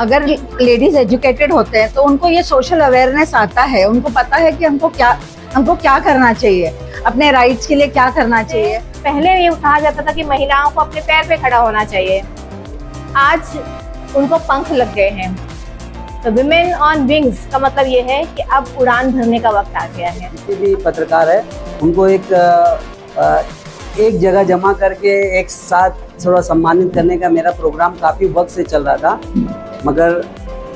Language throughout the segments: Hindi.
अगर लेडीज एजुकेटेड होते हैं तो उनको ये सोशल अवेयरनेस आता है, उनको पता है कि हमको क्या करना चाहिए, अपने राइट्स के लिए क्या करना चाहिए। पहले ये कहा जाता था कि महिलाओं को अपने पैर पे खड़ा होना चाहिए, आज उनको पंख लग गए हैं। तो विमेन ऑन विंग्स का मतलब ये है कि अब उड़ान भरने का वक्त आ गया है। किसी भी पत्रकार है उनको एक जगह जमा करके एक साथ थोड़ा सम्मानित करने का मेरा प्रोग्राम काफ़ी वक्त से चल रहा था, मगर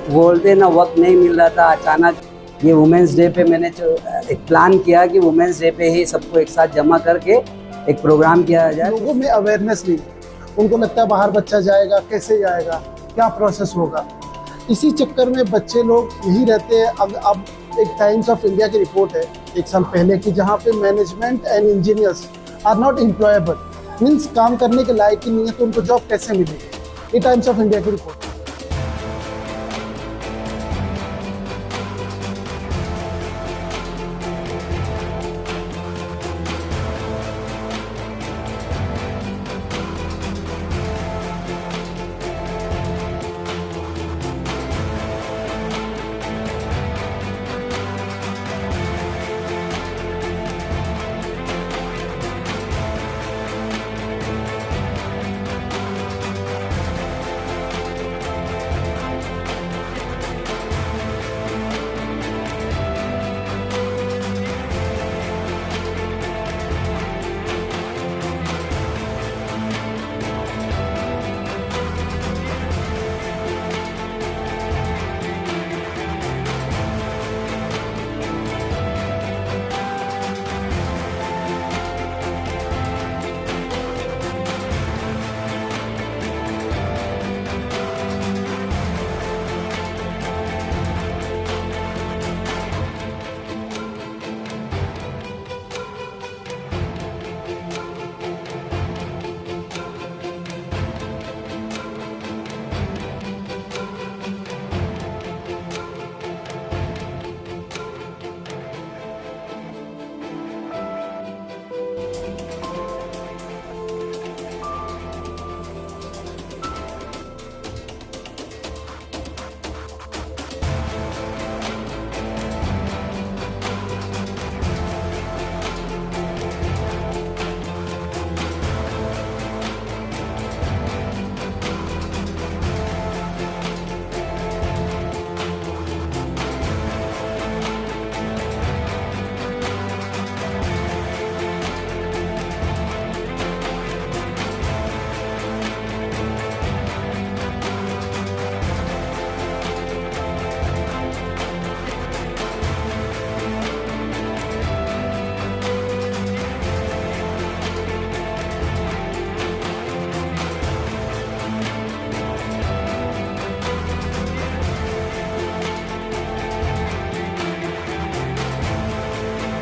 बोलते ना वक्त नहीं मिल रहा था। अचानक ये वुमेंस डे पे मैंने जो एक प्लान किया कि वुमेंस डे पे ही सबको एक साथ जमा करके एक प्रोग्राम किया जाए। लोगों में अवेयरनेस नहीं, उनको लगता है बाहर बच्चा जाएगा, कैसे जाएगा, क्या प्रोसेस होगा। इसी चक्कर में बच्चे लोग यही रहते हैं। अब एक टाइम्स ऑफ इंडिया की रिपोर्ट है 1 साल पहले की, जहाँ पे management and engineers are not employable, means काम करने के लायक ही नहीं है, तो उनको जॉब कैसे मिलेगी। ये टाइम्स ऑफ इंडिया की रिपोर्ट है।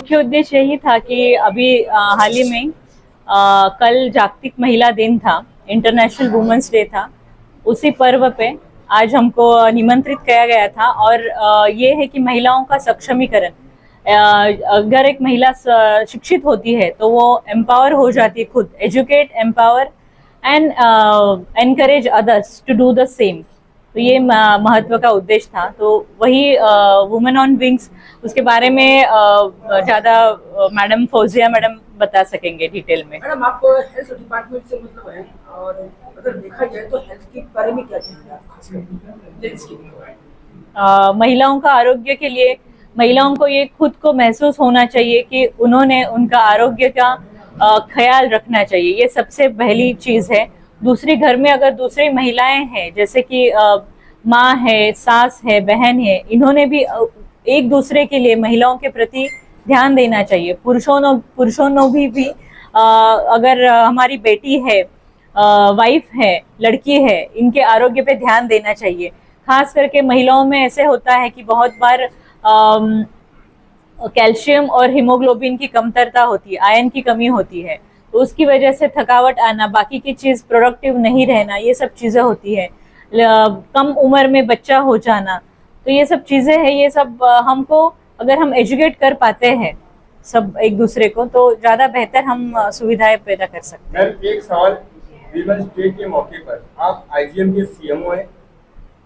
मुख्य उद्देश्य यही था कि अभी हाल ही में कल जागतिक महिला दिन था, इंटरनेशनल वुमेन्स डे था। उसी पर्व पे आज हमको निमंत्रित किया गया था और ये है कि महिलाओं का सक्षमीकरण, अगर एक महिला शिक्षित होती है तो वो एम्पावर हो जाती है, खुद educate, empower and encourage others to do the same. तो ये महत्व का उद्देश्य था। तो वही वुमेन ऑन विंग्स, उसके बारे में ज़्यादा मैडम फौजिया मैडम बता सकेंगे डिटेल में। मैडम, आपको हेल्थ डिपार्टमेंट से मतलब है, और अगर देखा जाए तो हेल्थ के बारे में क्या चाहिए महिलाओं का आरोग्य के लिए महिलाओं को ये खुद को महसूस होना चाहिए कि उन्होंने उनका आरोग्य का ख्याल रखना चाहिए। ये सबसे पहली चीज़ है। दूसरी, घर में अगर दूसरी महिलाएं हैं, जैसे कि माँ है, सास है, बहन है, इन्होंने भी एक दूसरे के लिए, महिलाओं के प्रति ध्यान देना चाहिए। पुरुषों ने भी अगर हमारी बेटी है, वाइफ है, लड़की है, इनके आरोग्य पे ध्यान देना चाहिए। खास करके महिलाओं में ऐसे होता है कि बहुत बार कैल्शियम और हीमोग्लोबिन की कमतरता होती है, आयरन की कमी होती है, तो उसकी वजह से थकावट आना, बाकी की चीज़ प्रोडक्टिव नहीं रहना, ये सब चीज़ें होती है। कम उम्र में बच्चा हो जाना, तो ये सब चीज़ें हैं। ये सब हमको अगर हम एजुकेट कर पाते हैं सब एक दूसरे को, तो ज़्यादा बेहतर हम सुविधाएं पैदा कर सकते हैं। मैम, एक सवाल, वीमेंस डे के मौके पर आप आईजीएम के सीएमओ हैं,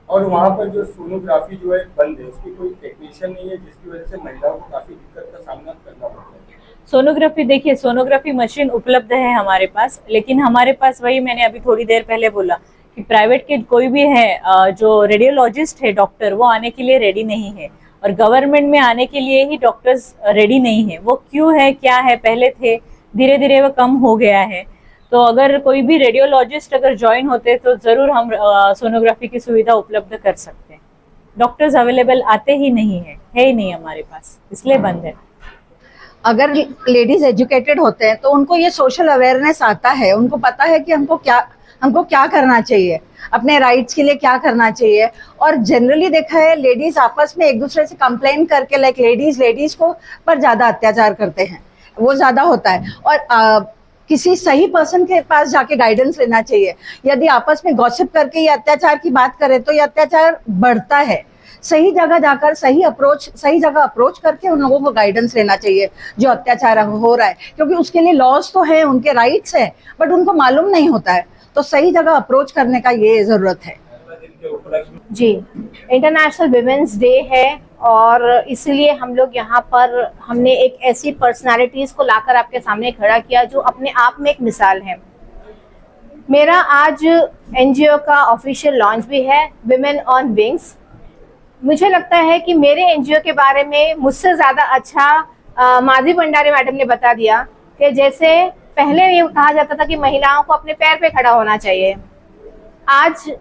और वहाँ पर जो सोनोग्राफी जो है बंद है, उसकी कोई टेक्नीशियन नहीं है, जिसकी वजह से महिलाओं को काफी दिक्कत का सामना करना पड़ता है। सोनोग्राफी देखिए, सोनोग्राफी मशीन उपलब्ध है हमारे पास, लेकिन हमारे पास वही मैंने अभी थोड़ी देर पहले बोला कि प्राइवेट के कोई भी है जो रेडियोलॉजिस्ट है डॉक्टर, वो आने के लिए रेडी नहीं है, और गवर्नमेंट में आने के लिए ही डॉक्टर्स रेडी नहीं है। वो क्यों है, क्या है, पहले थे, धीरे धीरे वो कम हो गया है। तो अगर कोई भी रेडियोलॉजिस्ट अगर ज्वाइन होते तो जरूर हम सोनोग्राफी की सुविधा उपलब्ध कर सकते हैं। डॉक्टर्स अवेलेबल आते ही नहीं है ही नहीं हमारे पास, इसलिए बंद है। अगर लेडीज एजुकेटेड होते हैं तो उनको ये सोशल अवेयरनेस आता है, उनको पता है कि हमको क्या करना चाहिए, अपने राइट्स के लिए क्या करना चाहिए। और जनरली देखा है लेडीज आपस में एक दूसरे से कंप्लेन करके, लाइक लेडीज को पर ज्यादा अत्याचार करते हैं, वो ज्यादा होता है। और किसी सही पर्सन के पास जाके गाइडेंस लेना चाहिए। यदि आपस में गॉसिप करके ये अत्याचार की बात करें तो ये अत्याचार बढ़ता है। सही जगह जाकर सही जगह अप्रोच करके उन लोगों को गाइडेंस लेना चाहिए जो अत्याचार हो रहा है, क्योंकि उसके लिए लॉज तो है, उनके राइट्स है, बट उनको मालूम नहीं होता है। तो सही जगह अप्रोच करने का ये जरूरत है। जी, इंटरनेशनल विमेंस डे है और इसलिए हम लोग यहाँ पर हमने एक ऐसी पर्सनालिटीज को लाकर आपके सामने खड़ा किया जो अपने आप में एक मिसाल है। मेरा आज एनजीओ का ऑफिशियल लॉन्च भी है, विमेन ऑन विंग्स। मुझे लगता है कि मेरे एनजीओ के बारे में मुझसे ज़्यादा अच्छा माधवी भंडारी मैडम ने बता दिया कि जैसे पहले ये कहा जाता था कि महिलाओं को अपने पैर पे खड़ा होना चाहिए, आज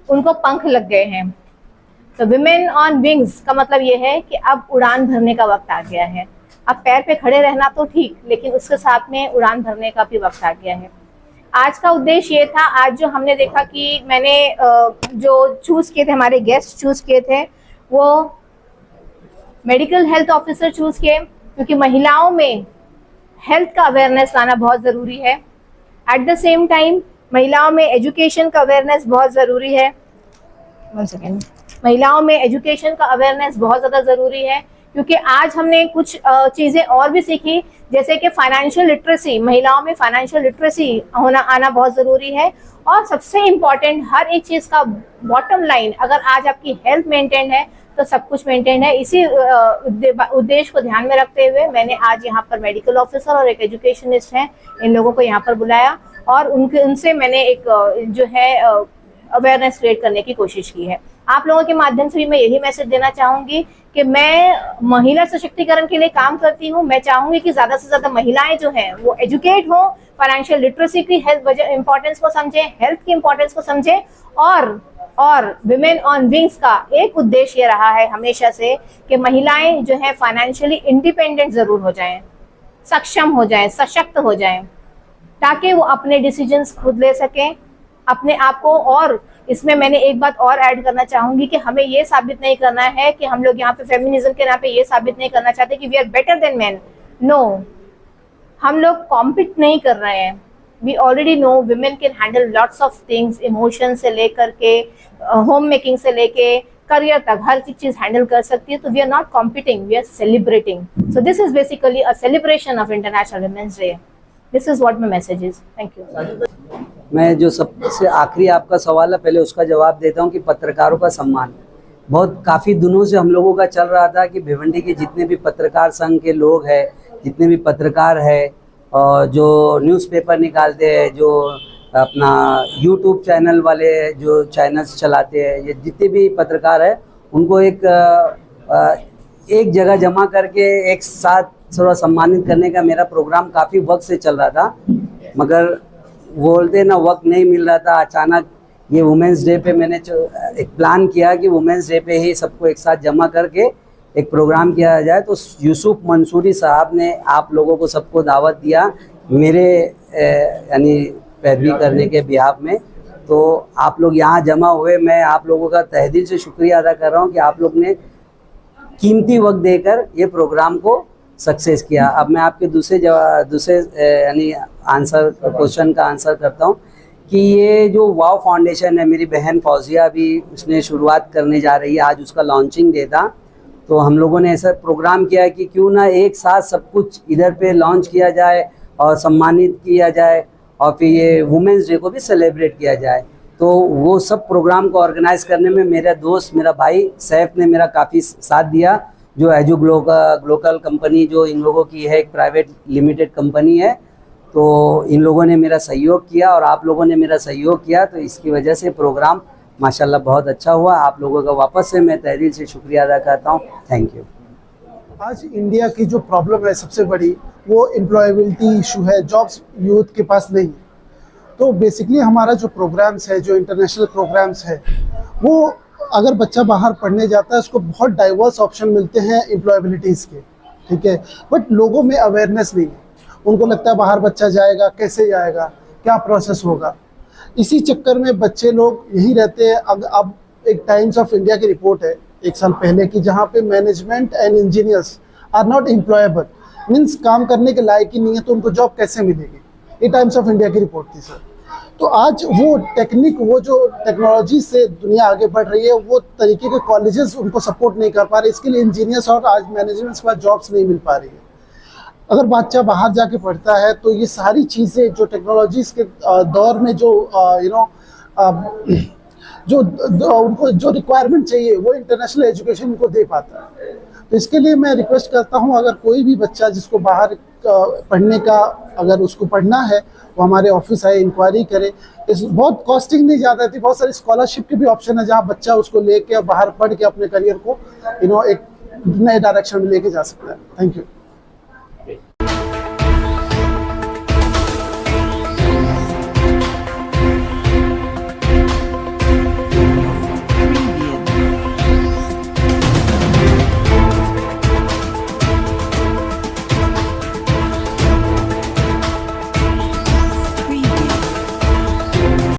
उनको पंख लग गए हैं। तो विमेन ऑन विंग्स का मतलब ये है कि अब उड़ान भरने का वक्त आ गया है। अब पैर पे खड़े रहना तो ठीक, लेकिन उसके साथ में उड़ान भरने का भी वक्त आ गया है। आज का उद्देश्य ये था, आज जो हमने देखा कि मैंने जो चूज किए थे, हमारे गेस्ट चूज किए थे, वो मेडिकल हेल्थ ऑफिसर चूज किए, क्योंकि महिलाओं में हेल्थ का अवेयरनेस लाना बहुत ज़रूरी है। एट द सेम टाइम महिलाओं में एजुकेशन का अवेयरनेस बहुत ज़रूरी है। महिलाओं में एजुकेशन का अवेयरनेस बहुत ज़्यादा ज़रूरी है, क्योंकि आज हमने कुछ चीज़ें और भी सीखी, जैसे कि फाइनेंशियल लिटरेसी, महिलाओं में फाइनेंशियल लिटरेसी आना बहुत ज़रूरी है। और सबसे इम्पॉर्टेंट, हर एक चीज़ का बॉटम लाइन, अगर आज आपकी हेल्थ मेंटेन है तो सब कुछ मेंटेन है। इसी उद्देश्य को ध्यान में रखते हुए मैंने आज यहाँ पर मेडिकल ऑफिसर और एक एजुकेशनिस्ट हैं, इन लोगों को यहाँ पर बुलाया और उनसे मैंने एक जो है अवेयरनेस क्रिएट करने की कोशिश की है। आप लोगों के माध्यम से भी मैं यही मैसेज देना चाहूँगी कि मैं महिला सशक्तिकरण के लिए काम करती हूँ। मैं चाहूँगी कि ज़्यादा से ज़्यादा महिलाएं जो हैं वो एजुकेट हों, फाइनेंशियल लिटरेसी की इंपॉर्टेंस को समझें, हेल्थ की इंपॉर्टेंस को समझें। और विमेन ऑन विंग्स का एक उद्देश्य ये रहा है हमेशा से कि महिलाएं जो है फाइनेंशियली इंडिपेंडेंट ज़रूर हो जाएं, सक्षम हो जाएं, सशक्त हो जाएं, ताकि वो अपने डिसीजंस खुद ले सकें अपने आप को। और इसमें मैंने एक बात और ऐड करना चाहूंगी कि हमें ये साबित नहीं करना है कि हम लोग यहाँ पे फेमिनिज्म के नाम पे ये साबित नहीं करना चाहते कि we are better than man. No, हम लोग कॉम्पिट नहीं कर रहे हैं। We already know women can handle lots of things, emotion से लेकर के होम मेकिंग से लेके करियर तक हर चीज हैंडल कर सकती है। तो we are not competing, we are celebrating. So this is basically a celebration of international women's day. This is what my message is. Thank you. मैं जो सबसे आखिरी आपका सवाल है पहले उसका जवाब देता हूं कि पत्रकारों का सम्मान बहुत काफ़ी दिनों से हम लोगों का चल रहा था कि भिवंडी के जितने भी पत्रकार संघ के लोग हैं, जितने भी पत्रकार हैं और जो न्यूज़पेपर निकालते हैं, जो अपना यूट्यूब चैनल वाले जो चैनल्स चलाते हैं, ये जितने भी पत्रकार हैं उनको एक जगह जमा करके एक साथ थोड़ा सम्मानित करने का मेरा प्रोग्राम काफ़ी वक्त से चल रहा था, मगर बोलते ना वक्त नहीं मिल रहा था। अचानक ये वुमेंस डे पे मैंने एक प्लान किया कि वुमेंस डे पे ही सबको एक साथ जमा करके एक प्रोग्राम किया जाए। तो यूसुफ मंसूरी साहब ने आप लोगों को सबको दावत दिया मेरे यानी पैरवी करने के बिहाफ में। तो आप लोग यहाँ जमा हुए, मैं आप लोगों का तहे दिल से शुक्रिया अदा कर रहा हूँ कि आप लोग ने कीमती वक्त देकर ये प्रोग्राम को सक्सेस किया। अब मैं आपके दूसरे यानी आंसर क्वेश्चन का आंसर करता हूँ कि ये जो वाव फाउंडेशन है, मेरी बहन फौजिया भी उसने शुरुआत करने जा रही है, आज उसका लॉन्चिंग डे था। तो हम लोगों ने ऐसा प्रोग्राम किया कि क्यों ना एक साथ सब कुछ इधर पे लॉन्च किया जाए और सम्मानित किया जाए और फिर ये वुमेंस डे को भी सेलिब्रेट किया जाए। तो वो सब प्रोग्राम को ऑर्गेनाइज करने में मेरा दोस्त, मेरा भाई सैफ ने मेरा काफ़ी साथ दिया, जो एजू ग्लोकल कंपनी जो इन लोगों की है, एक प्राइवेट लिमिटेड कंपनी है। तो इन लोगों ने मेरा सहयोग किया और आप लोगों ने मेरा सहयोग किया, तो इसकी वजह से प्रोग्राम माशाल्लाह बहुत अच्छा हुआ। आप लोगों का वापस से मैं तहे दिल से शुक्रिया अदा करता हूँ। Thank you. आज इंडिया की जो प्रॉब्लम है सबसे बड़ी, वो एम्प्लॉयबिलिटी इशू है, जॉब्स यूथ के पास नहीं है। तो बेसिकली हमारा जो प्रोग्राम्स है, जो इंटरनेशनल प्रोग्राम्स है, वो अगर बच्चा बाहर पढ़ने जाता है उसको बहुत डाइवर्स ऑप्शन मिलते हैं एम्प्लॉयबिलिटीज़ के, ठीक है, बट लोगों में अवेयरनेस नहीं है। उनको लगता है बाहर बच्चा जाएगा, कैसे जाएगा, क्या प्रोसेस होगा। इसी चक्कर में बच्चे लोग यही रहते हैं। अब एक टाइम्स ऑफ इंडिया की रिपोर्ट है 1 साल पहले की, जहाँ पे management and engineers are not employable, means काम करने के लायक ही नहीं है, तो उनको जॉब कैसे मिलेगी। ये टाइम्स ऑफ इंडिया की रिपोर्ट थी सर। तो आज वो जो टेक्नोलॉजी से दुनिया आगे बढ़ रही है, वो तरीके के कॉलेजेस उनको सपोर्ट नहीं कर पा रहे, इसके लिए इंजीनियर्स और आज मैनेजमेंट के बाद जॉब्स नहीं मिल पा रही है। अगर बच्चा बाहर जाके पढ़ता है तो ये सारी चीज़ें जो टेक्नोलॉजीज़ के दौर में जो उनको जो रिक्वायरमेंट चाहिए वो इंटरनेशनल एजुकेशन उनको दे पाता है। तो इसके लिए मैं रिक्वेस्ट करता हूँ, अगर कोई भी बच्चा जिसको बाहर पढ़ने का, अगर उसको पढ़ना है, वो हमारे ऑफिस आए, इंक्वायरी करे। इस बहुत कॉस्टिंग नहीं ज़्यादा थी, बहुत सारी स्कॉलरशिप के भी ऑप्शन है जहाँ बच्चा उसको लेके बाहर पढ़ के अपने करियर को एक नए डायरेक्शन में लेके जा सकता है। Thank you.